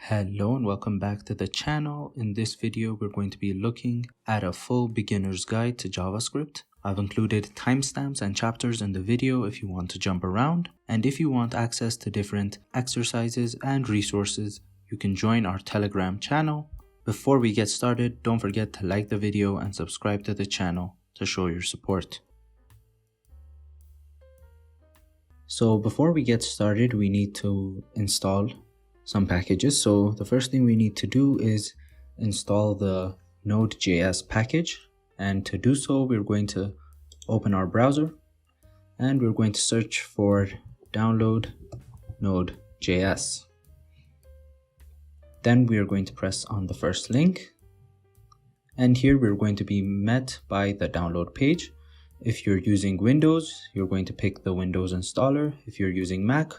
Hello and welcome back to the channel. In this video, we're going to be looking at a full beginner's guide to JavaScript. I've included timestamps and chapters in the video if you want to jump around. And if you want access to different exercises and resources, you can join our Telegram channel. Before we get started, don't forget to like the video and subscribe to the channel to show your support. So before we get started, we need to install some packages. So the first thing we need to do is install the Node.js package, and to do so we're going to open our browser and we're going to search for download Node.js. Then we are going to press on the first link, and here we're going to be met by the download page. If you're using Windows, you're going to pick the Windows installer. If you're using Mac,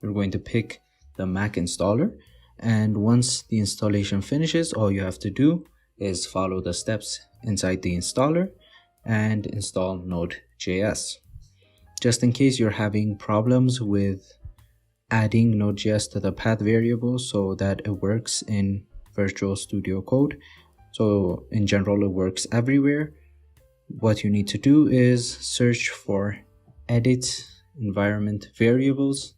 you're going to pick the Mac installer. And once the installation finishes, all you have to do is follow the steps inside the installer and install Node.js. Just in case you're having problems with adding Node.js to the path variable so that it works in Visual Studio Code, so in general it works everywhere, what you need to do is search for edit environment variables.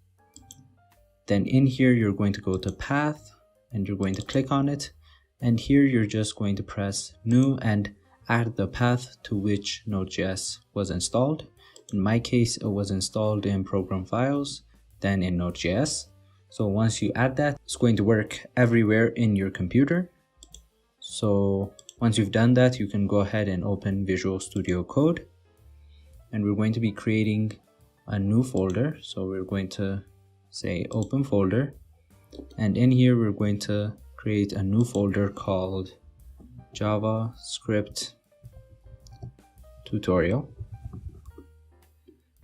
Then in here, you're going to go to path and you're going to click on it. And here you're just going to press new and add the path to which Node.js was installed. In my case, it was installed in program files, then in Node.js. So once you add that, it's going to work everywhere in your computer. So once you've done that, you can go ahead and open Visual Studio Code. And we're going to be creating a new folder. So we're going to say open folder, and in here we're going to create a new folder called JavaScript tutorial,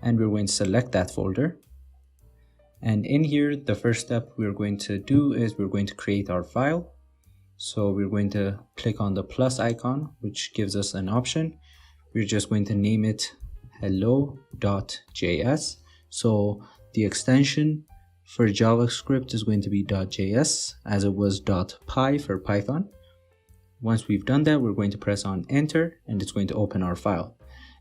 and we're going to select that folder. And in here, the first step we're going to do is we're going to create our file. So we're going to click on the plus icon, which gives us an option. We're just going to name it hello.js. So the extension for JavaScript is going to be .js, as it was .py for Python. Once we've done that, we're going to press on enter and it's going to open our file.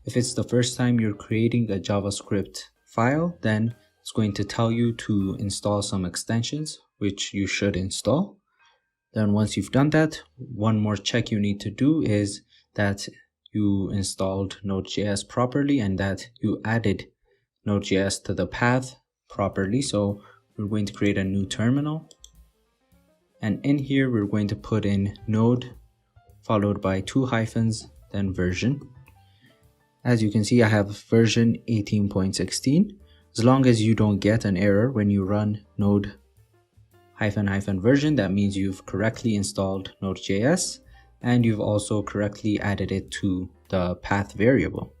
If it's the first time you're creating a JavaScript file, then it's going to tell you to install some extensions, which you should install. Then once you've done that, one more check you need to do is that you installed Node.js properly and that you added Node.js to the path properly. So we're going to create a new terminal, and in here we're going to put in node followed by 2 hyphens, then version. As you can see, I have version 18.16. As long as you don't get an error when you run node -- version, that means you've correctly installed Node.js and you've also correctly added it to the path variable.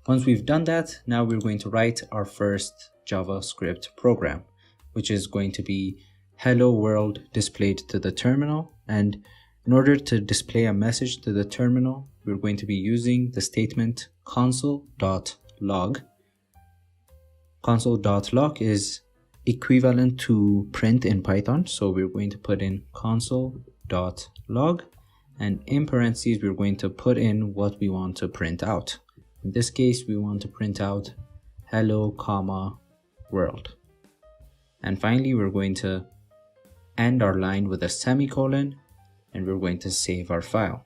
Once we've done that, now we're going to write our first JavaScript program, which is going to be hello world displayed to the terminal. And in order to display a message to the terminal, we're going to be using the statement console.log. Console.log is equivalent to print in Python. So we're going to put in console.log, and in parentheses, we're going to put in what we want to print out. In this case, we want to print out hello, world. And finally, we're going to end our line with a semicolon, and we're going to save our file.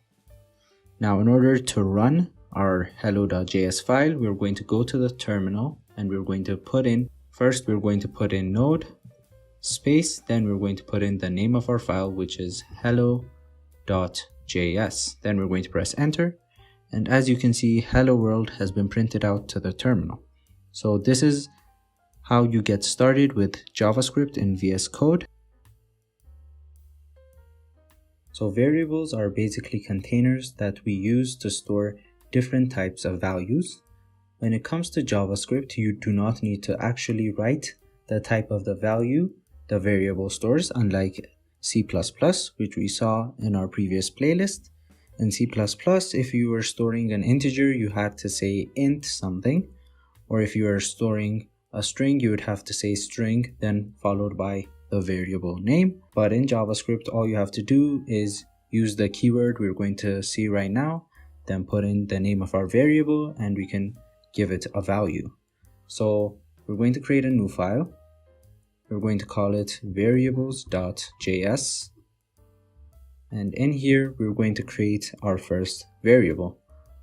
Now, in order to run our hello.js file, we're going to go to the terminal and we're going to put in, first we're going to put in node space, then we're going to put in the name of our file, which is hello.js. Then we're going to press enter. And as you can see, hello world has been printed out to the terminal. So this is how you get started with JavaScript in VS Code. So variables are basically containers that we use to store different types of values. When it comes to JavaScript, you do not need to actually write the type of the value the variable stores, unlike C++, which we saw in our previous playlist. In C++, if you were storing an integer, you had to say int something, or if you are storing a string, you would have to say string, then followed by the variable name. But in JavaScript, all you have to do is use the keyword we're going to see right now, then put in the name of our variable, and we can give it a value. So we're going to create a new file. We're going to call it variables.js. And in here, we're going to create our first variable.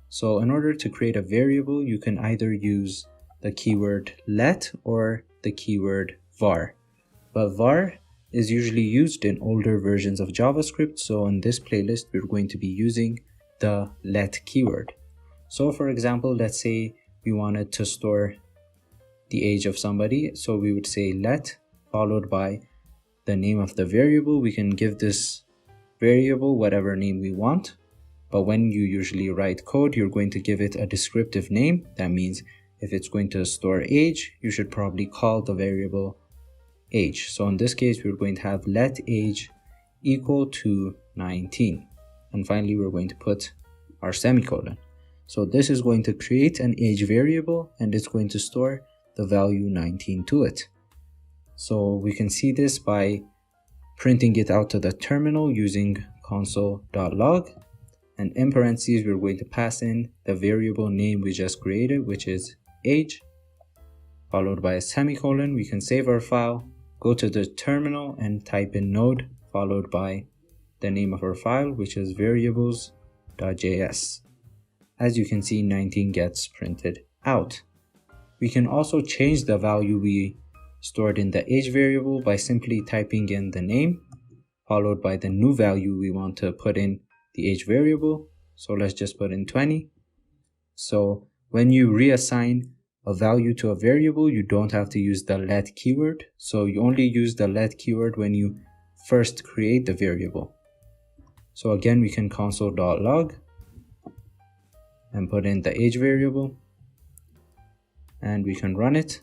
So in order to create a variable, you can either use the keyword let or the keyword var. But var is usually used in older versions of JavaScript. So in this playlist, we're going to be using the let keyword. So for example, let's say we wanted to store the age of somebody. So we would say let followed by the name of the variable. We can give this variable whatever name we want. But when you usually write code, you're going to give it a descriptive name. That means if it's going to store age, you should probably call the variable age. So in this case, we're going to have let age equal to 19. And finally, we're going to put our semicolon. So this is going to create an age variable, and it's going to store the value 19 to it. So we can see this by printing it out to the terminal using console.log. And in parentheses, we're going to pass in the variable name we just created, which is age, followed by a semicolon. We can save our file, go to the terminal and type in node, followed by the name of our file, which is variables.js. As you can see, 19 gets printed out. We can also change the value we stored in the age variable by simply typing in the name, followed by the new value we want to put in the age variable. So let's just put in 20. So when you reassign a value to a variable, you don't have to use the let keyword. So you only use the let keyword when you first create the variable. So again, we can console.log and put in the age variable, and we can run it.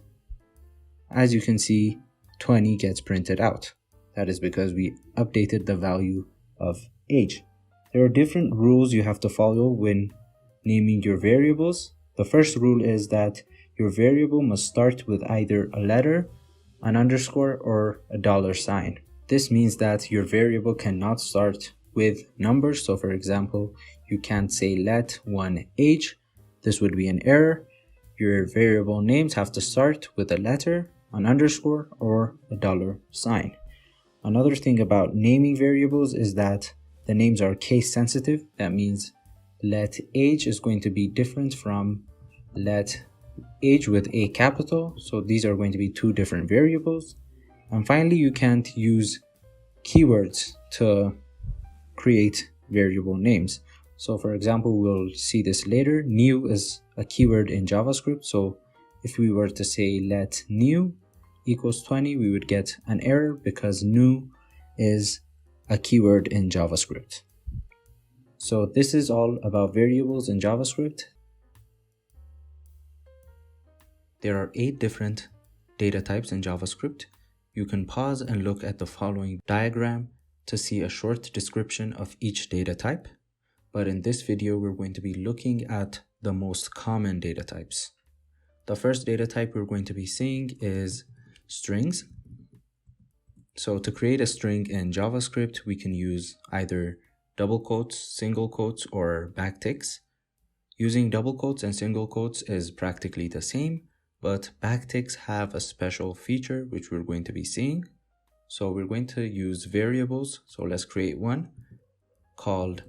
As you can see, 20 gets printed out. That is because we updated the value of age. There are different rules you have to follow when naming your variables. The first rule is that your variable must start with either a letter, an underscore, or a $sign. This means that your variable cannot start with numbers. So for example, you can't say let one age. This would be an error. Your variable names have to start with a letter, an underscore, or a $sign. Another thing about naming variables is that the names are case sensitive. That means let age is going to be different from let age with a capital. So these are going to be two different variables. And finally, you can't use keywords to create variable names. So for example, we'll see this later. New is a keyword in JavaScript. So if we were to say let new equals 20, we would get an error because new is a keyword in JavaScript. So this is all about variables in JavaScript. There are 8 different data types in JavaScript. You can pause and look at the following diagram to see a short description of each data type. But in this video, we're going to be looking at the most common data types. The first data type we're going to be seeing is strings. So to create a string in JavaScript, we can use either double quotes, single quotes, or backticks. Using double quotes and single quotes is practically the same, but backticks have a special feature which we're going to be seeing. So we're going to use variables. So let's create one called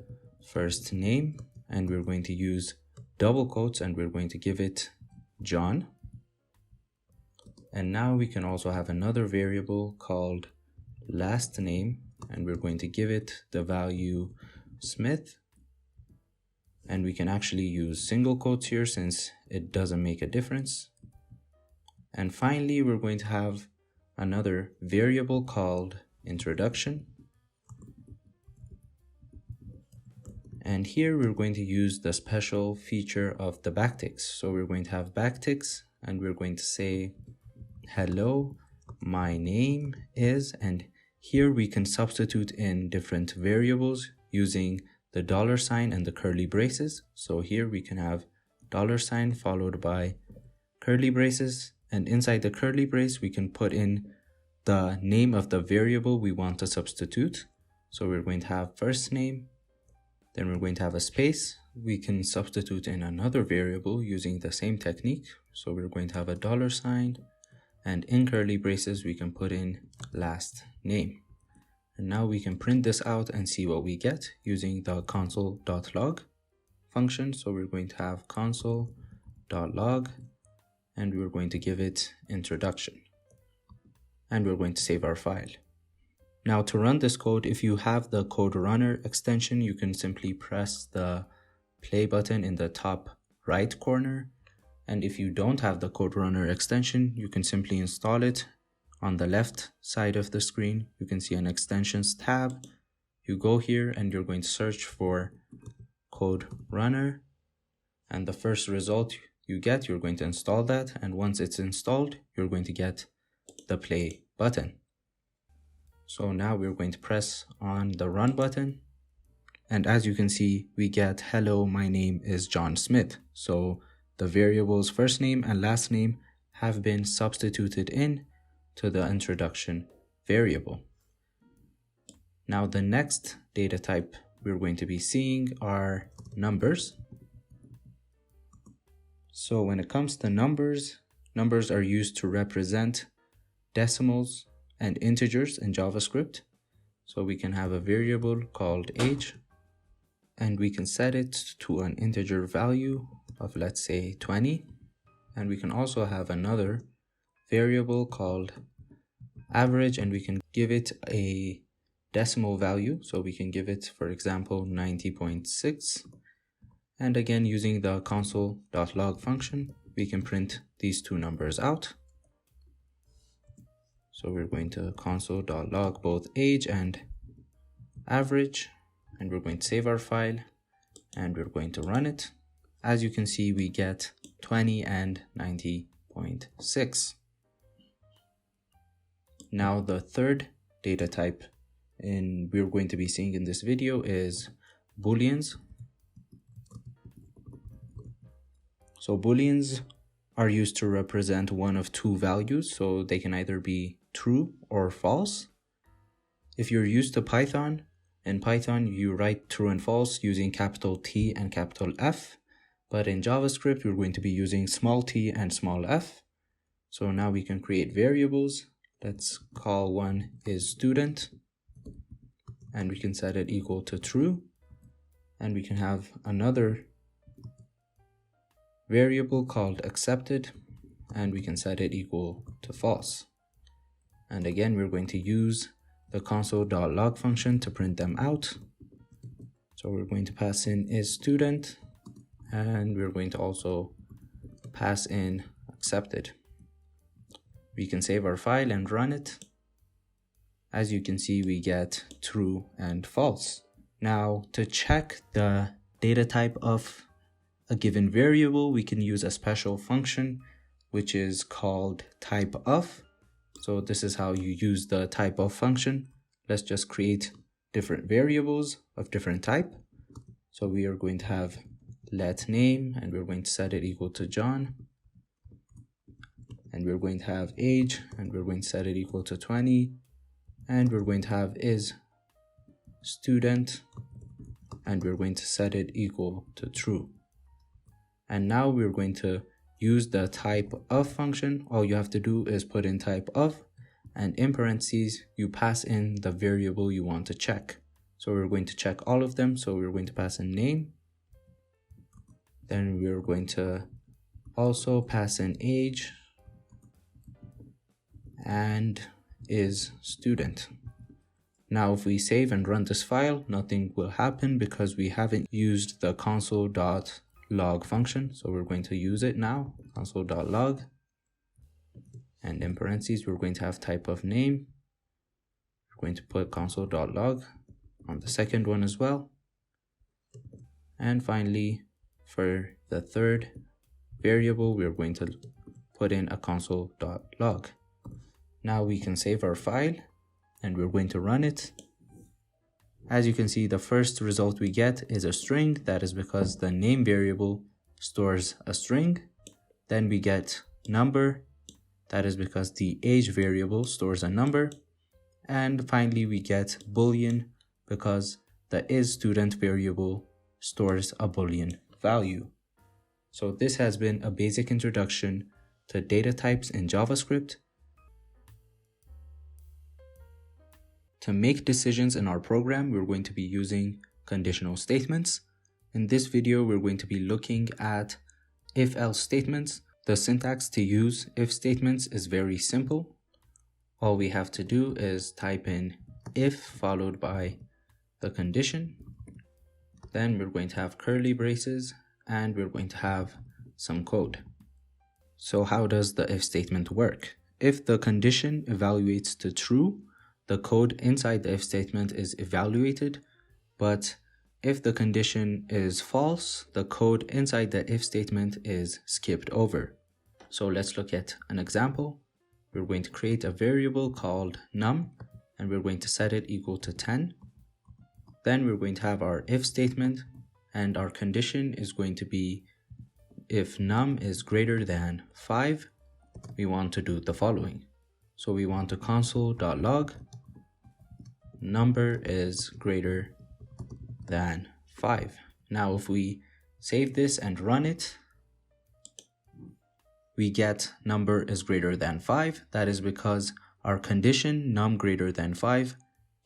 first name, and we're going to use double quotes and we're going to give it John. And now we can also have another variable called last name, and we're going to give it the value Smith. And we can actually use single quotes here since it doesn't make a difference. And finally, we're going to have another variable called introduction. And here we're going to use the special feature of the backticks. So we're going to have backticks and we're going to say, hello, my name is, and here we can substitute in different variables using the $sign and the curly braces. So here we can have $sign followed by curly braces, and inside the curly brace we can put in the name of the variable we want to substitute. So we're going to have first name, then we're going to have a space. We can substitute in another variable using the same technique. So we're going to have a $sign, and in curly braces we can put in last name. And now we can print this out and see what we get using the console.log function. So we're going to have console.log, and we're going to give it introduction, and we're going to save our file. Now to run this code, if you have the code runner extension, you can simply press the play button in the top right corner. And if you don't have the code runner extension, you can simply install it. On the left side of the screen, you can see an extensions tab. You go here and you're going to search for code runner, and the first result you get, you're going to install that, and once it's installed, you're going to get the play button. So now we're going to press on the run button, and as you can see, we get hello, my name is John Smith. So the variables first name and last name have been substituted in to the introduction variable. Now the next data type we're going to be seeing are numbers. So when it comes to numbers, numbers are used to represent decimals and integers in JavaScript. So we can have a variable called age, and we can set it to an integer value of, let's say, 20. And we can also have another variable called average, and we can give it a decimal value. So we can give it, for example, 90.6. And again, using the console.log function, we can print these two numbers out. So we're going to console.log both age and average, and we're going to save our file, and we're going to run it. As you can see, we get 20 and 90.6. Now the third data type we're going to be seeing in this video is booleans. So booleans are used to represent one of two values, so they can either be true or false. If you're used to Python, in Python you write true and false using capital T and capital F, but in JavaScript we're going to be using small t and small f. So now we can create variables. Let's call one is student, and we can set it equal to true, and we can have another variable called accepted, and we can set it equal to false. And again, we're going to use the console.log function to print them out. So we're going to pass in is student, and we're going to also pass in accepted. We can save our file and run it. As you can see, we get true and false. Now to check the data type of a given variable, we can use a special function which is called type of. So this is how you use the type of function. Let's just create different variables of different type. So we are going to have let name, and we're going to set it equal to John. And we're going to have age, and we're going to set it equal to 20. And we're going to have is student, and we're going to set it equal to true. And now we're going to use the type of function. All you have to do is put in type of, and in parentheses, you pass in the variable you want to check. So we're going to check all of them. So we're going to pass in name. Then we're going to also pass in age and is student. Now if we save and run this file, nothing will happen because we haven't used the console.log function. So we're going to use it now, console.log, and in parentheses we're going to have type of name. We're going to put console.log on the second one as well. And finally, for the third variable, we're going to put in a console.log. Now we can save our file and we're going to run it. As you can see, the first result we get is a string. That is because the name variable stores a string. Then we get number. That is because the age variable stores a number. And finally, we get Boolean because the isStudent variable stores a Boolean value. So this has been a basic introduction to data types in JavaScript. To make decisions in our program, we're going to be using conditional statements. In this video, we're going to be looking at if-else statements. The syntax to use if statements is very simple. All we have to do is type in if followed by the condition. Then we're going to have curly braces and we're going to have some code. So how does the if statement work? If the condition evaluates to true, the code inside the if statement is evaluated, but if the condition is false, the code inside the if statement is skipped over. So let's look at an example. We're going to create a variable called num, and we're going to set it equal to 10. Then we're going to have our if statement, and our condition is going to be if num is greater than 5, we want to do the following. So we want to console.log number is greater than 5. Now if we save this and run it, we get number is greater than 5. That is because our condition num greater than 5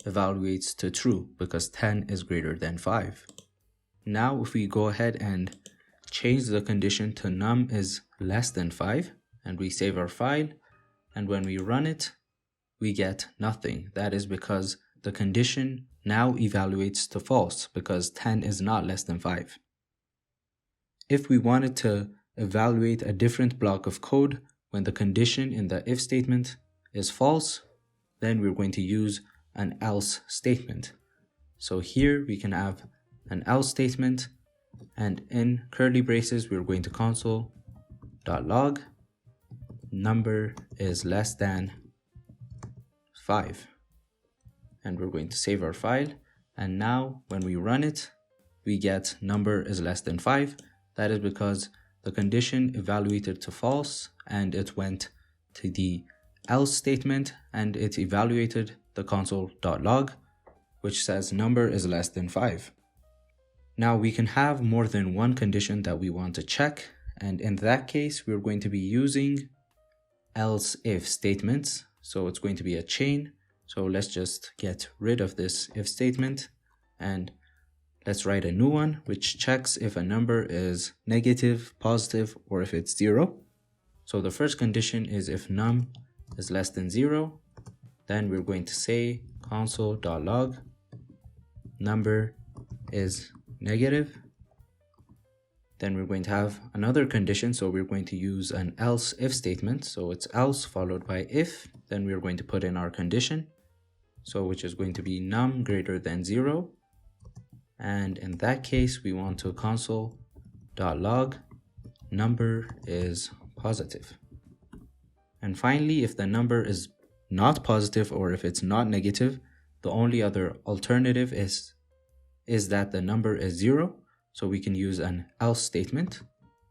evaluates to true because 10 is greater than 5. Now if we go ahead and change the condition to num is less than 5 and we save our file, and when we run it, we get nothing. That is because the condition now evaluates to false because 10 is not less than 5. If we wanted to evaluate a different block of code when the condition in the if statement is false, then we're going to use an else statement. So here we can have an else statement, and in curly braces we're going to console.log number is less than 5, and we're going to save our file, and now when we run it, we get number is less than 5. That is because the condition evaluated to false and it went to the else statement and it evaluated the console.log, which says number is less than 5. Now we can have more than one condition that we want to check, and in that case we're going to be using else if statements. So it's going to be a chain. So let's just get rid of this if statement and let's write a new one which checks if a number is negative, positive, or if it's 0. So the first condition is if num is less than 0, then we're going to say console.log number is negative. Then we're going to have another condition, so we're going to use an else if statement. So it's else followed by if, then we're going to put in our condition, so which is going to be num greater than 0. And in that case, we want to console.log number is positive. And finally, if the number is not positive or if it's not negative, the only other alternative is that the number is 0. So we can use an else statement.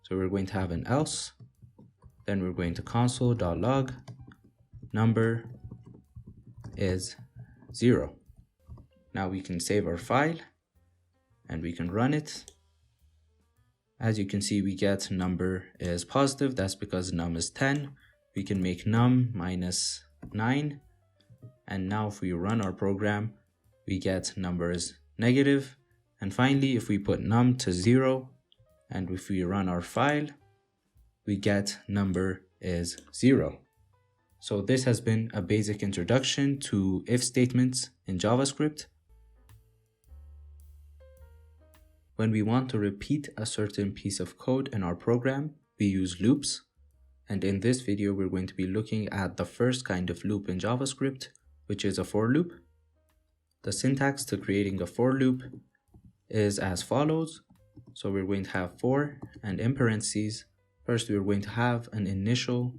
So we're going to have an else, then we're going to console.log number is 0. Now we can save our file and we can run it. As you can see, we get number is positive. That's because num is 10. We can make num minus 9. And now if we run our program, we get number is negative. And finally, if we put num to 0, and if we run our file, we get number is 0. So this has been a basic introduction to if statements in JavaScript. When we want to repeat a certain piece of code in our program, we use loops. And in this video, we're going to be looking at the first kind of loop in JavaScript, which is a for loop. The syntax to creating a for loop is as follows. So we're going to have for, and in parentheses, first we're going to have an initial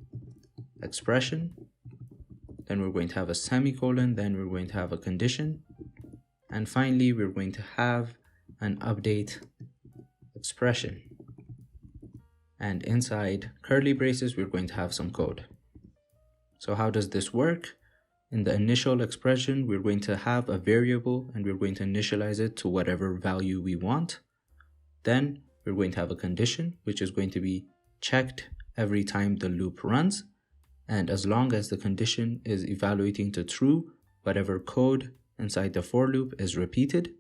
expression, then we're going to have a semicolon, then we're going to have a condition, and finally we're going to have an update expression. And inside curly braces, we're going to have some code. So how does this work? In the initial expression, we're going to have a variable and we're going to initialize it to whatever value we want. Then we're going to have a condition, which is going to be checked every time the loop runs. And as long as the condition is evaluating to true, whatever code inside the for loop is repeated.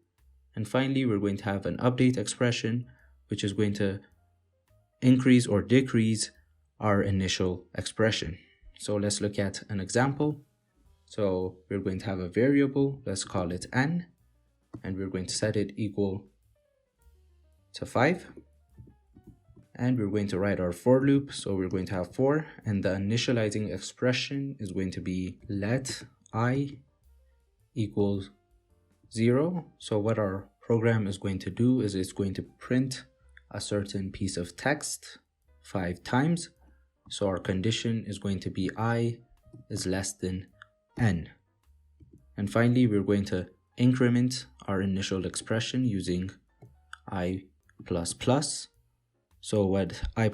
And finally, we're going to have an update expression, which is going to increase or decrease our initial expression. So let's look at an example. So we're going to have a variable, let's call it n, and we're going to set it equal to 5. And we're going to write our for loop. So we're going to have for, and the initializing expression is going to be let I equals 0. So what our program is going to do is it's going to print a certain piece of text 5 times. So our condition is going to be I is less than n. And finally, we're going to increment our initial expression using I++. So what I++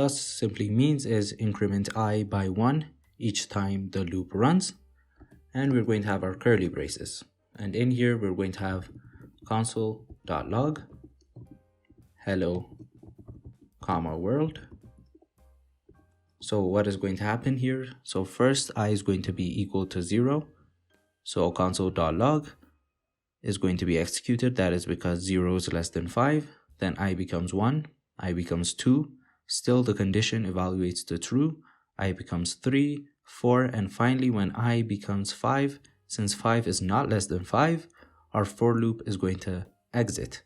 simply means is increment I by 1 each time the loop runs. And we're going to have our curly braces. And in here, we're going to have console.log hello, world. So what is going to happen here? So first, I is going to be equal to 0. So console.log is going to be executed. That is because 0 is less than 5. Then I becomes 1. I becomes 2. Still, the condition evaluates to true. I becomes 3, 4, and finally, when I becomes 5, since 5 is not less than 5, our for loop is going to exit.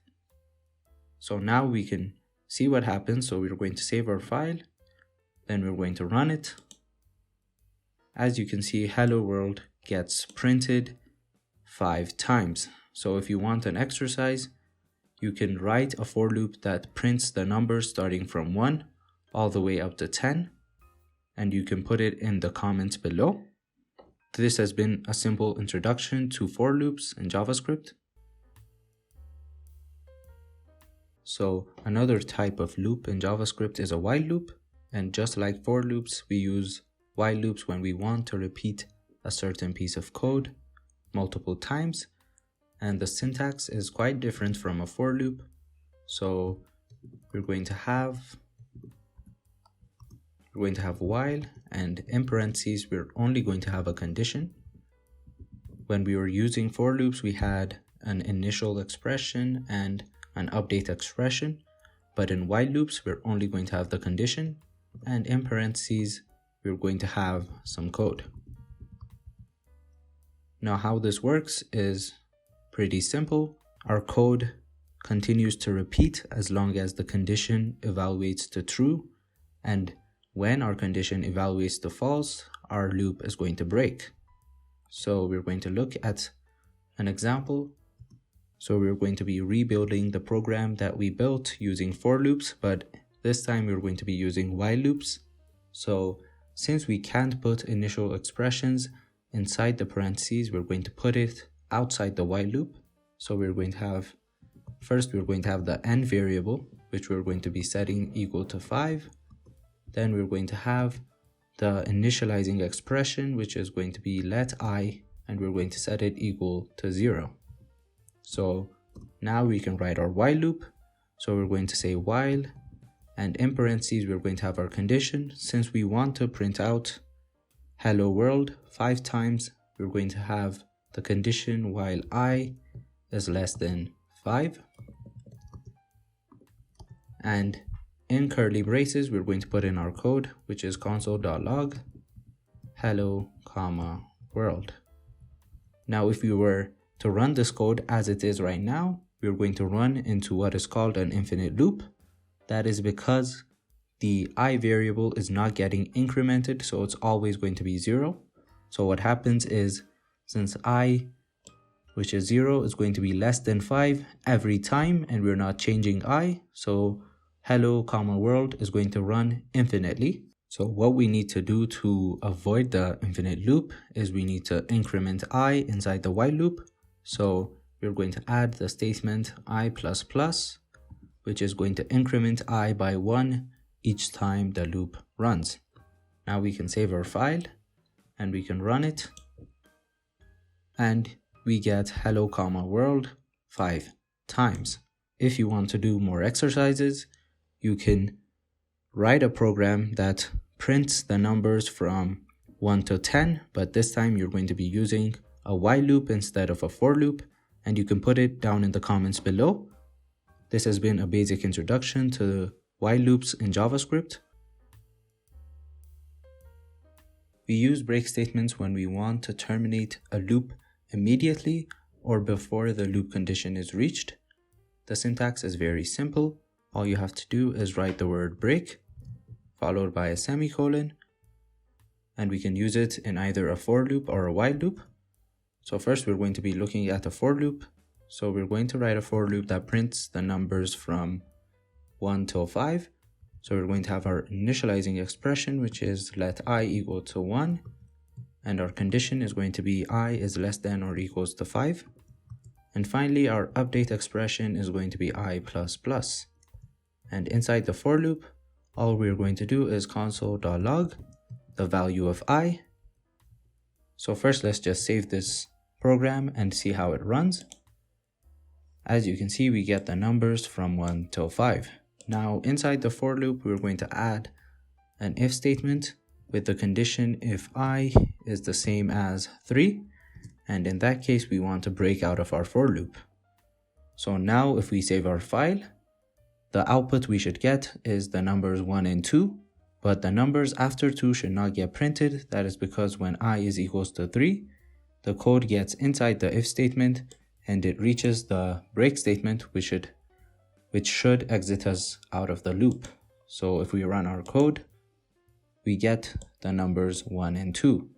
So now we can see what happens. So we're going to save our file. Then we're going to run it. As you can see, hello world gets printed 5 times. So if you want an exercise, you can write a for loop that prints the numbers starting from 1 all the way up to 10. And you can put it in the comments below. This has been a simple introduction to for loops in JavaScript. So another type of loop in JavaScript is a while loop. And just like for loops, we use while loops when we want to repeat a certain piece of code multiple times. And the syntax is quite different from a for loop. So we're going to have while, and in parentheses, we're only going to have a condition. When we were using for loops, we had an initial expression and an update expression. But in while loops, we're only going to have the condition. And in parentheses, we're going to have some code. Now, how this works is pretty simple. Our code continues to repeat as long as the condition evaluates to true. And when our condition evaluates to false, our loop is going to break. So we're going to look at an example. So we're going to be rebuilding the program that we built using for loops, but this time we're going to be using while loops. So since we can't put initial expressions inside the parentheses, we're going to put it outside the while loop. So we're going to have, first we're going to have the n variable, which we're going to be setting equal to 5. Then we're going to have the initializing expression, which is going to be let I, and we're going to set it equal to 0. So now we can write our while loop. So we're going to say while, and in parentheses, we're going to have our condition. Since we want to print out hello world 5 times, we're going to have the condition while I is less than 5. And in curly braces, we're going to put in our code, which is console.log hello, world. Now, if we were to run this code as it is right now, we're going to run into what is called an infinite loop. That is because the I variable is not getting incremented, so it's always going to be 0. So what happens is, since I, which is 0, is going to be less than 5 every time, and we're not changing I, so hello, world is going to run infinitely. So what we need to do to avoid the infinite loop is we need to increment I inside the while loop. So we're going to add the statement I++, which is going to increment I by 1 each time the loop runs. Now we can save our file. and we can run it, and we get hello comma world 5 times. If you want to do more exercises, you can write a program that prints the numbers from 1 to 10, but this time you're going to be using a while loop instead of a for loop, and you can put it down in the comments below. This has been a basic introduction to while loops in JavaScript. We use break statements when we want to terminate a loop immediately or before the loop condition is reached. The syntax is very simple. All you have to do is write the word break, followed by a semicolon, and we can use it in either a for loop or a while loop. So first we're going to be looking at a for loop. So we're going to write a for loop that prints the numbers from 1 till 5. So we're going to have our initializing expression, which is let I equal to 1, and our condition is going to be I is less than or equals to 5. And finally, our update expression is going to be I++. And inside the for loop, all we're going to do is console.log the value of I. So first, let's just save this program and see how it runs. As you can see, we get the numbers from 1 till 5. Now, inside the for loop, we're going to add an if statement with the condition if I is the same as 3. And in that case, we want to break out of our for loop. So now if we save our file, the output we should get is the numbers 1 and 2, but the numbers after 2 should not get printed. That is because when I is equals to 3, the code gets inside the if statement and it reaches the break statement, which should exit us out of the loop. So if we run our code, we get the numbers 1 and 2.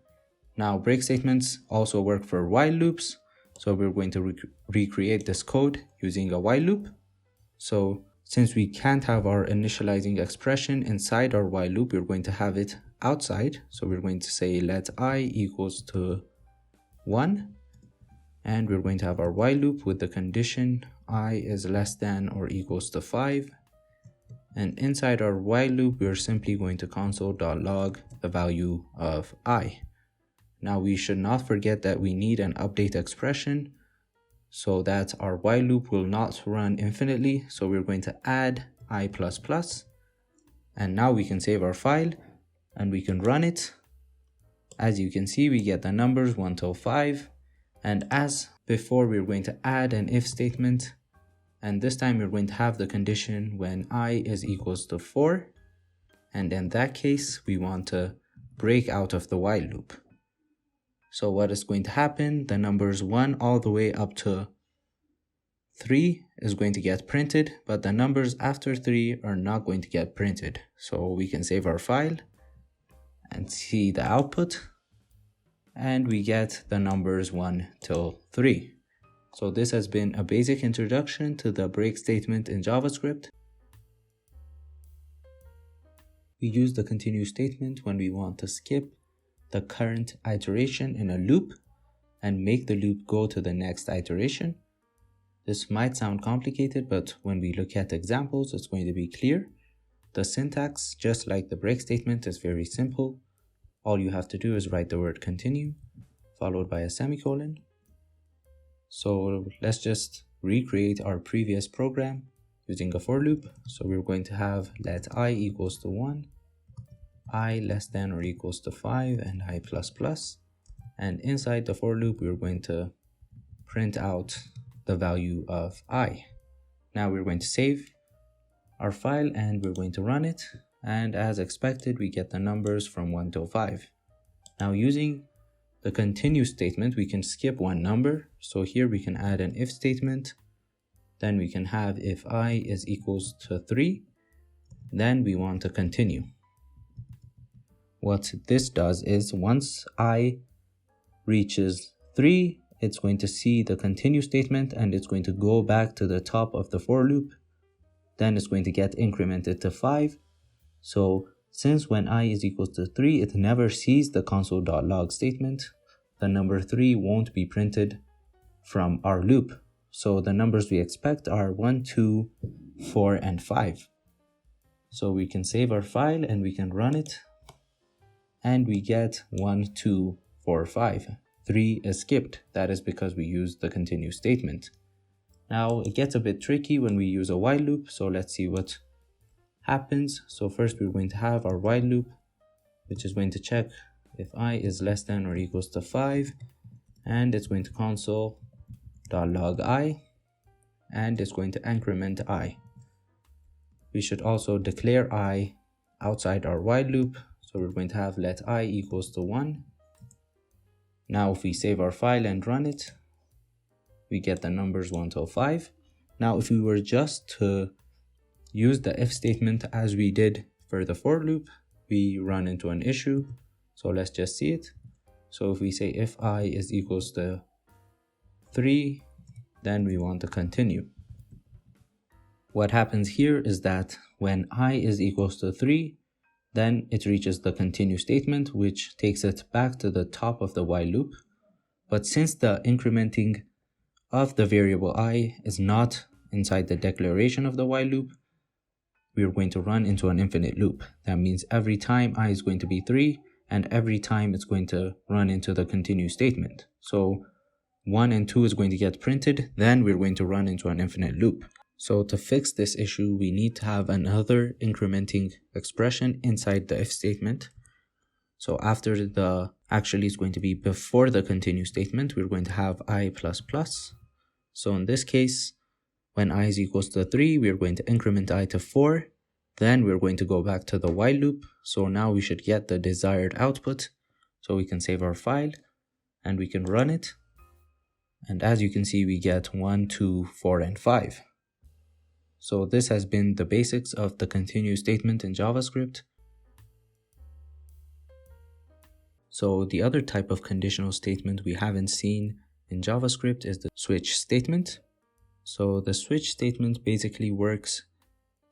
Now, break statements also work for while loops. So we're going to recreate this code using a while loop. So since we can't have our initializing expression inside our while loop, we're going to have it outside. So we're going to say let I equals to 1. And we're going to have our while loop with the condition I is less than or equals to 5. And inside our while loop, we're simply going to console.log the value of I. Now we should not forget that we need an update expression so that our while loop will not run infinitely. So we're going to add I++, and now we can save our file and we can run it. As you can see, we get the numbers 1 till 5. And as before, we're going to add an if statement. And this time we're going to have the condition when I is equals to 4. And in that case, we want to break out of the while loop. So what is going to happen? The numbers 1 all the way up to 3 is going to get printed, but the numbers after 3 are not going to get printed. So we can save our file and see the output, and we get the numbers 1 till 3. So this has been a basic introduction to the break statement in JavaScript. We use the continue statement when we want to skip the current iteration in a loop and make the loop go to the next iteration. This might sound complicated, but when we look at examples, it's going to be clear. The syntax, just like the break statement, is very simple. All you have to do is write the word continue, followed by a semicolon. So let's just recreate our previous program using a for loop. So we're going to have let I equals to 1, I less than or equals to 5, and I++. And inside the for loop, we're going to print out the value of I. Now we're going to save our file and we're going to run it. And as expected, we get the numbers from 1 till 5. Now using the continue statement, we can skip one number. So here we can add an if statement. Then we can have if I is equals to 3. Then we want to continue. What this does is once I reaches 3, it's going to see the continue statement and it's going to go back to the top of the for loop. Then it's going to get incremented to 5. So since when I is equals to 3, it never sees the console.log statement, the number 3 won't be printed from our loop. So the numbers we expect are 1, 2, 4, and 5. So we can save our file and we can run it. and we get 1, 2, 4, 5. 3 is skipped. That is because we used the continue statement. Now it gets a bit tricky when we use a while loop, so let's see what happens. So first we're going to have our while loop, which is going to check if I is less than or equals to 5, and it's going to console.log I, and it's going to increment I. We should also declare I outside our while loop, so we're going to have let I equals to 1. Now if we save our file and run it, we get the numbers 1 till 5. Now if we were just to use the if statement as we did for the for loop, we run into an issue. So let's just see it. So if we say if I is equals to 3, then we want to continue. What happens here is that when I is equals to 3, then it reaches the continue statement, which takes it back to the top of the while loop. But since the incrementing of the variable I is not inside the declaration of the while loop, we are going to run into an infinite loop. That means every time I is going to be 3, and every time it's going to run into the continue statement. So 1 and 2 is going to get printed, then we're going to run into an infinite loop. So to fix this issue, we need to have another incrementing expression inside the if statement. So after actually it's going to be before the continue statement, we're going to have I plus plus. So in this case, when I is equals to 3, we're going to increment I to 4. Then we're going to go back to the while loop. So now we should get the desired output. So we can save our file and we can run it. And as you can see, we get 1, 2, 4, and 5. So this has been the basics of the continue statement in JavaScript. So the other type of conditional statement we haven't seen in JavaScript is the switch statement. So the switch statement basically works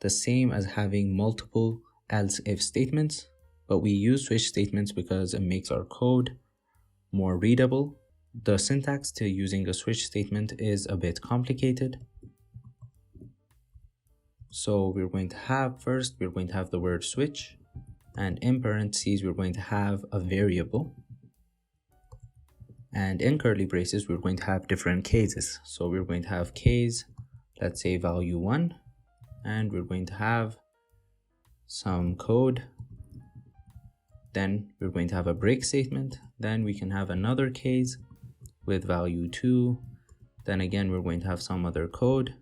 the same as having multiple else if statements, but we use switch statements because it makes our code more readable. The syntax to using a switch statement is a bit complicated. So we're going to have the word switch, and in parentheses we're going to have a variable, and in curly braces we're going to have different cases. So we're going to have case, let's say value 1, and we're going to have some code. Then we're going to have a break statement. Then we can have another case with value 2. Then again we're going to have some other code,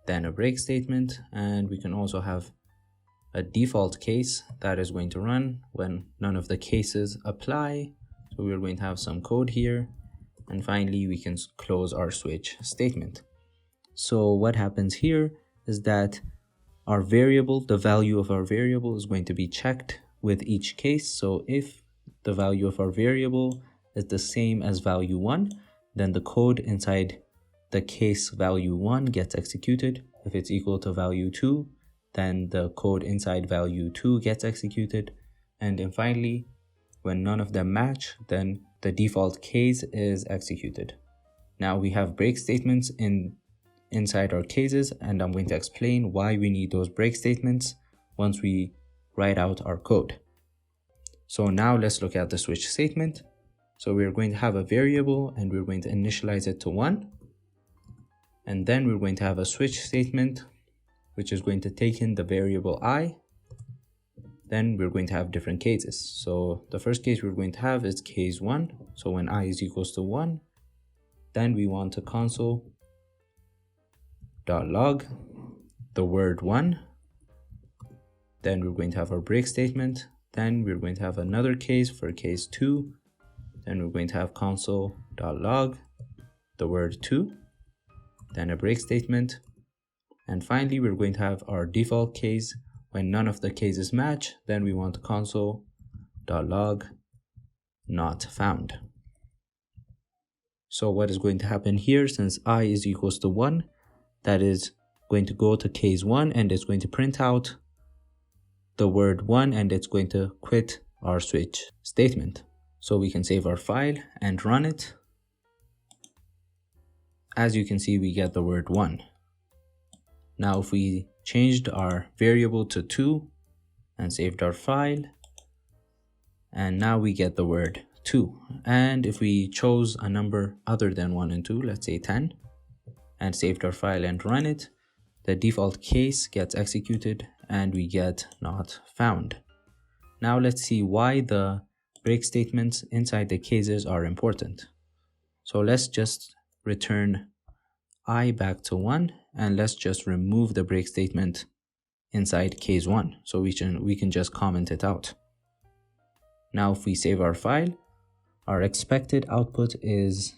then a break statement, and we can also have a default case that is going to run when none of the cases apply. So we're going to have some code here, and finally we can close our switch statement. So what happens here is that our variable, the value of our variable is going to be checked with each case. So if the value of our variable is the same as value 1, then the code inside the case value 1 gets executed. If it's equal to value 2, then the code inside value 2 gets executed. And then finally, when none of them match, then the default case is executed. Now we have break statements inside our cases, and I'm going to explain why we need those break statements once we write out our code. So now let's look at the switch statement. So we're going to have a variable and we're going to initialize it to 1. And then we're going to have a switch statement, which is going to take in the variable I. Then we're going to have different cases. So the first case we're going to have is case 1. So when I is equals to 1, then we want to console.log the word 1. Then we're going to have our break statement. Then we're going to have another case for case 2. Then we're going to have console.log the word 2. Then a break statement. And finally, we're going to have our default case. When none of the cases match, then we want console.log not found. So what is going to happen here, since I is equals to 1, that is going to go to case 1 and it's going to print out the word 1 and it's going to quit our switch statement. So we can save our file and run it. As you can see, we get the word 1. Now if we changed our variable to 2 and saved our file And now we get the word 2. And if we chose a number other than 1 and 2, let's say 10, and saved our file and run it, the default case gets executed and we get not found. Now let's see why the break statements inside the cases are important. So let's just return I back to 1, and let's just remove the break statement inside case 1, so we can just comment it out. Now if we save our file, our expected output is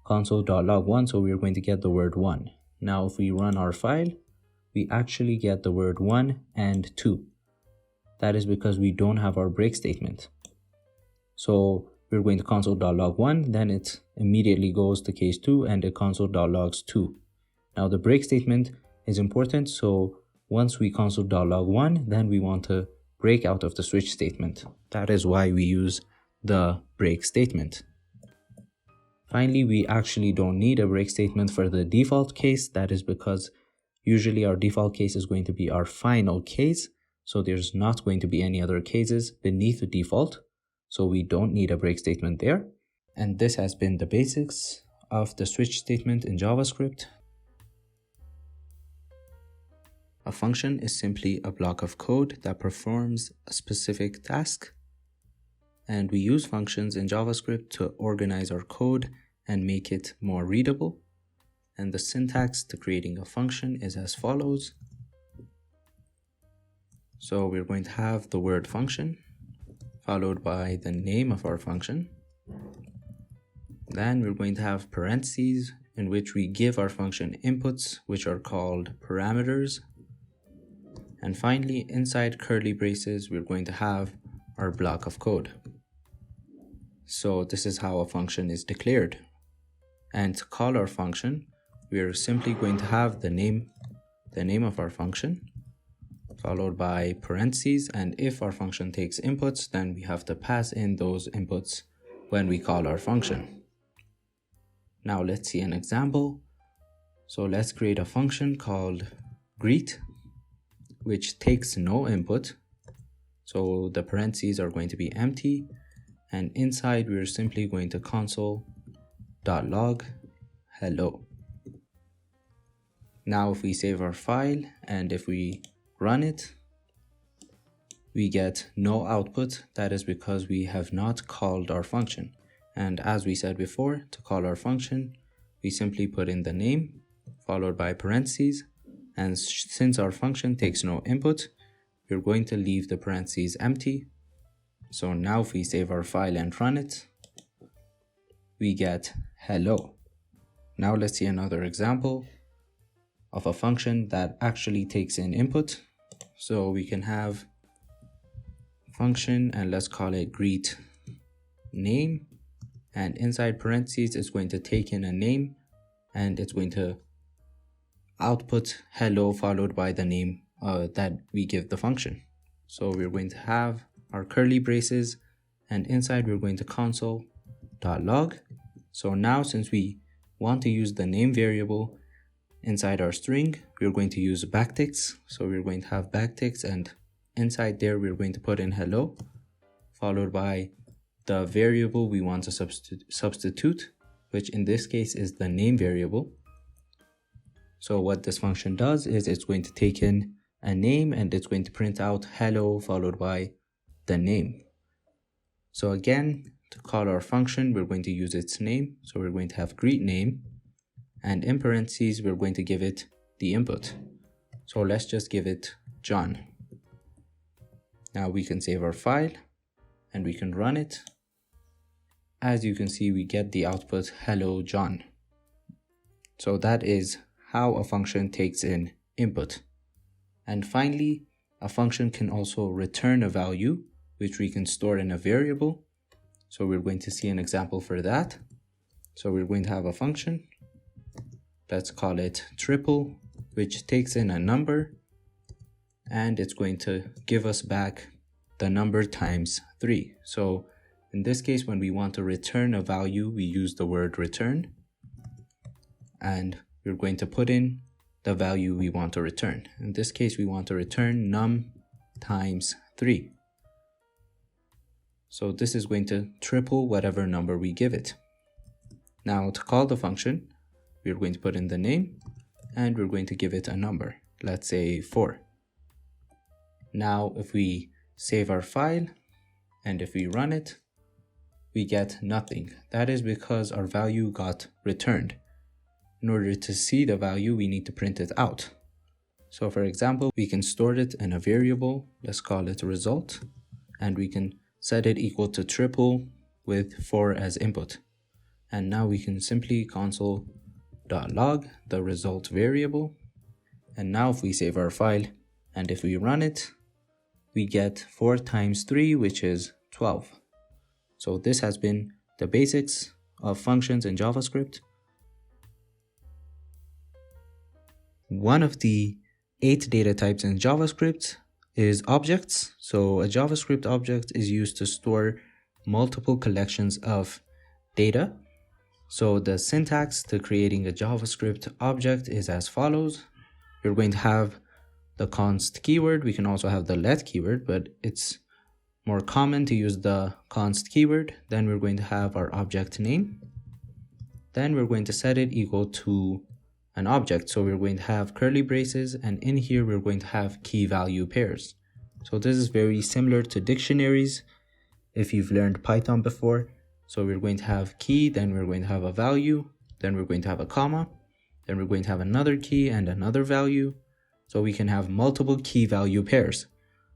console.log1, so we're going to get the word 1. Now if we run our file, we actually get the word 1 and 2. That is because we don't have our break statement. So we're going to console.log1, then it immediately goes to case 2 and it console.logs 2. Now the break statement is important, so once we console.log1, then we want to break out of the switch statement. That is why we use the break statement. Finally, we actually don't need a break statement for the default case. That is because usually our default case is going to be our final case, so there's not going to be any other cases beneath the default. So we don't need a break statement there. And this has been the basics of the switch statement in JavaScript. A function is simply a block of code that performs a specific task. And we use functions in JavaScript to organize our code and make it more readable. And the syntax to creating a function is as follows. So we're going to have the word function, followed by the name of our function. Then we're going to have parentheses in which we give our function inputs, which are called parameters. And finally, inside curly braces, we're going to have our block of code. So this is how a function is declared. And to call our function, we're simply going to have the name of our function, followed by parentheses, and if our function takes inputs, then we have to pass in those inputs when we call our function. Now let's see an example. So let's create a function called greet, which takes no input. So the parentheses are going to be empty, and inside we're simply going to console.log hello. Now if we save our file and if we run it, we get no output. That is because we have not called our function. And as we said before, to call our function, we simply put in the name followed by parentheses. And since our function takes no input, we're going to leave the parentheses empty. So now if we save our file and run it, we get hello. Now let's see another example of a function that actually takes in input. So we can have function and let's call it greet name, and inside parentheses it's going to take in a name and it's going to output hello followed by the name that we give the function. So we're going to have our curly braces and inside we're going to console.log. So now since we want to use the name variable inside our string, we're going to use backticks. So we're going to have backticks and inside there we're going to put in hello followed by the variable we want to substitute, which in this case is the name variable. So what this function does is it's going to take in a name and it's going to print out hello followed by the name. So again, to call our function, we're going to use its name. So we're going to have greet name, and in parentheses, we're going to give it the input. So let's just give it John. Now we can save our file and we can run it. As you can see, we get the output hello John. So that is how a function takes in input. And finally, a function can also return a value, which we can store in a variable. So we're going to see an example for that. So we're going to have a function. Let's call it triple, which takes in a number and it's going to give us back the number times 3. So in this case, when we want to return a value, we use the word return and we're going to put in the value we want to return. In this case, we want to return num times 3. So this is going to triple whatever number we give it. Now to call the function, we're going to put in the name and we're going to give it a number. Let's say 4. Now if we save our file and if we run it, we get nothing. That is because our value got returned. In order to see the value, we need to print it out. So for example, we can store it in a variable, let's call it result, and we can set it equal to triple with 4 as input. And now we can simply console.log the result variable. And now if we save our file and if we run it, we get 4 times 3, which is 12. So this has been the basics of functions in JavaScript. One of the 8 data types in JavaScript is objects. So a JavaScript object is used to store multiple collections of data. So the syntax to creating a JavaScript object is as follows. You're going to have the const keyword. We can also have the let keyword, but it's more common to use the const keyword. Then we're going to have our object name. Then we're going to set it equal to an object. So we're going to have curly braces, and in here we're going to have key value pairs. So this is very similar to dictionaries if you've learned Python before. So we're going to have key, then we're going to have a value, then we're going to have a comma, then we're going to have another key and another value. So we can have multiple key value pairs.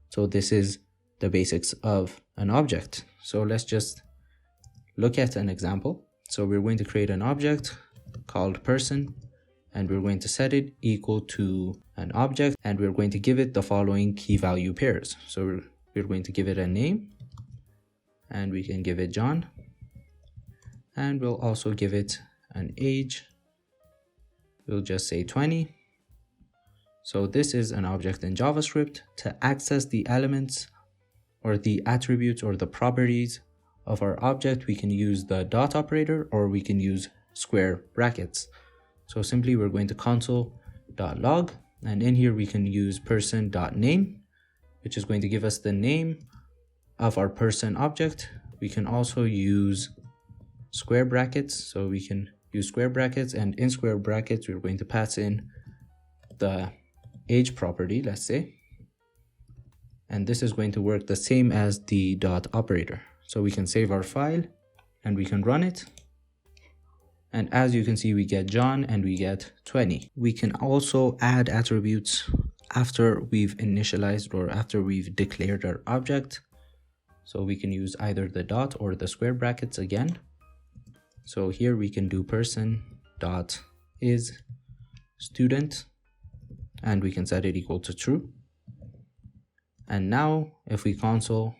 So this is the basics of an object. So let's just look at an example. So we're going to create an object called person, and we're going to set it equal to an object, and we're going to give it the following key value pairs. So we're going to give it a name, and we can give it John, and we'll also give it an age. We'll just say 20. So this is an object in JavaScript. To access the elements or the attributes or the properties of our object, we can use the dot operator or we can use square brackets. So simply we're going to console.log, and in here we can use person.name, which is going to give us the name of our person object. We can also use square brackets. So we can use square brackets, and in square brackets we're going to pass in the age property, let's say. And this is going to work the same as the dot operator. So we can save our file and we can run it. And as you can see, we get John and we get 20. We can also add attributes after we've initialized or after we've declared our object. So we can use either the dot or the square brackets again. So here we can do person dot is student, and we can set it equal to true. And now if we console.log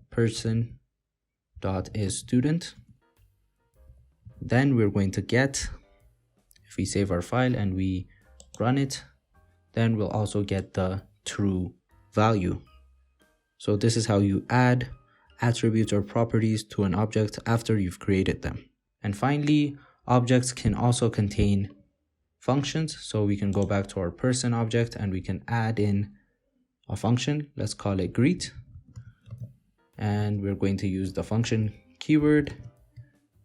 person dot is student, then we're going to get, if we save our file and we run it, then we'll also get the true value. So this is how you add attributes or properties to an object after you've created them. And finally, objects can also contain functions. So we can go back to our person object and we can add in a function. Let's call it greet. And we're going to use the function keyword,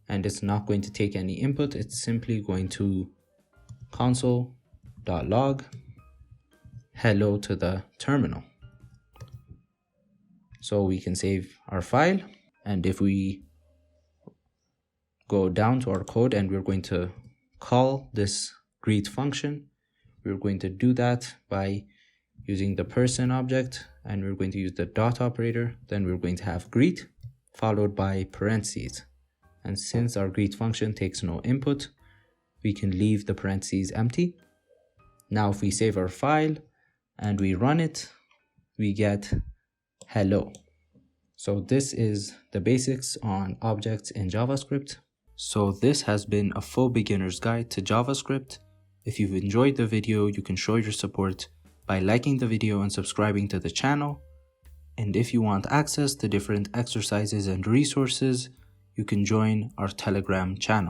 and it's not going to take any input. It's simply going to console.log hello to the terminal. So we can save our file, and if we go down to our code and we're going to call this greet function, we're going to do that by using the person object, and we're going to use the dot operator. Then we're going to have greet followed by parentheses. And since our greet function takes no input, we can leave the parentheses empty. Now if we save our file and we run it, we get hello. So this is the basics on objects in JavaScript. So this has been a full beginner's guide to JavaScript. If you've enjoyed the video, you can show your support by liking the video and subscribing to the channel. And if you want access to different exercises and resources, you can join our Telegram channel.